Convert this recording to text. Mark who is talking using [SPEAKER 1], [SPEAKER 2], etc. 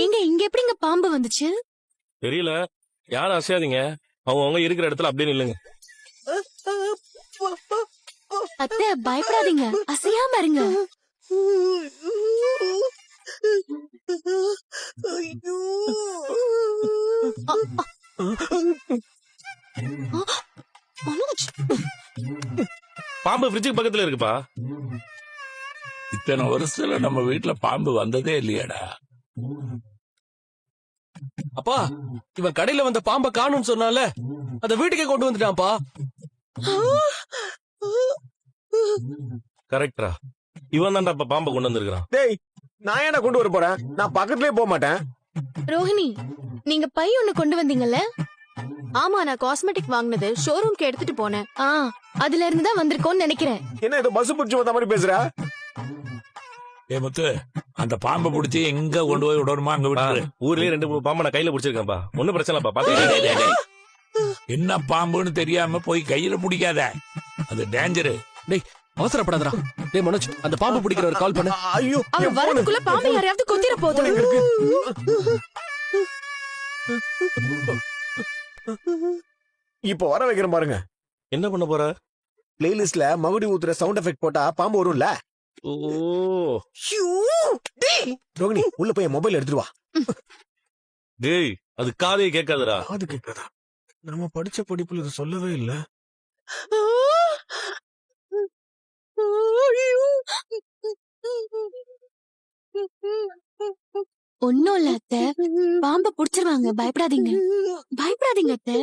[SPEAKER 1] ஏங்க இங்க எப்படிங்க பாம்பு வந்துச்சு?
[SPEAKER 2] தெரியல, யாரும் அசையாதீங்க. அவங்க இருக்கிற இடத்துல அப்படியே நில்லுங்க.
[SPEAKER 1] அத்தை பயப்படாதீங்க, அசையாம இருங்க.
[SPEAKER 2] பாம்பு ஃப்ரிட்ஜுக்கு பக்கத்துல இருக்குப்பா.
[SPEAKER 3] இத்தனை வருஷத்துல நம்ம வீட்டுல பாம்பு வந்ததே இல்லையாடா.
[SPEAKER 4] அப்பா, இவன் கடையில வந்த பாம்பை காணும்னு சொன்னால அத வீட்டுக்கே கொண்டு வந்துட்டான்ப்பா.
[SPEAKER 2] கரெக்டா, இவன் தான்டா இப்ப பாம்பை கொண்டு வந்திருக்கான்.
[SPEAKER 5] டேய், நான் ஏன்டா கொண்டு வர போறேன்? நான் பக்கத்துலயே போக மாட்டேன்.
[SPEAKER 1] ரோஹிணி, நீங்க பை ஒண்ணு கொண்டு வந்தீங்கல்ல?
[SPEAKER 6] ஆமா, நான் காஸ்மெட்டிக் வாங்கினது ஷோரூம்க்கு எடுத்துட்டு போனேன்.
[SPEAKER 1] அதுல இருந்து தான் வந்திருக்கோன்னு நினைக்கிறேன்.
[SPEAKER 5] என்ன ஏதோ பஸ் பிடிச்சு வந்த மாதிரி பேசுற?
[SPEAKER 3] ஏ முத்து, அந்த பாம்பை பிடிச்சி எங்க கொண்டு போய் விடணுமா அங்க விட்டு.
[SPEAKER 2] ஊர்லயே 2 பாம்பை நான் கையில பிடிச்சிருக்கேன்ப்பா. ஒன்னும் பிரச்சனை இல்லப்பா.
[SPEAKER 3] என்ன பாம்புன்னு தெரியாம போய் கையில பிடிக்காத, அது டேஞ்சரு.
[SPEAKER 4] டேய் அவசரப்படாதடா. டேய் மனோஜ், அந்த பாம்பு பிடிக்கிறவர் கால் பண்ணு.
[SPEAKER 5] ஐயோ,
[SPEAKER 6] அவன் வரதுக்குள்ள பாம்பு யாரையாவது கொத்திர போகுது.
[SPEAKER 5] இப்போ வர வைக்கிறேன் பாருங்க.
[SPEAKER 2] என்ன பண்ண போற?
[SPEAKER 5] பிளேலிஸ்ட்ல மகுடி ஊத்துற சவுண்ட் எஃபெக்ட் போட்டா பாம்பு வரும்ல.
[SPEAKER 2] ஓ,
[SPEAKER 5] ரோகிணி, உள்ள போய் மொபைல் எடுத்துட்டு வா.
[SPEAKER 2] டேய், அது காதையே கேட்காதடா.
[SPEAKER 5] அது கேட்காதா? நம்ம படிச்ச படிப்புல இது சொல்லவே இல்ல.
[SPEAKER 1] ஒன்னும் இல்ல அத்தை, பாம்பை புடிச்சிருவாங்க, பயப்படாதீங்க. பயப்படாதீங்க அத்தை.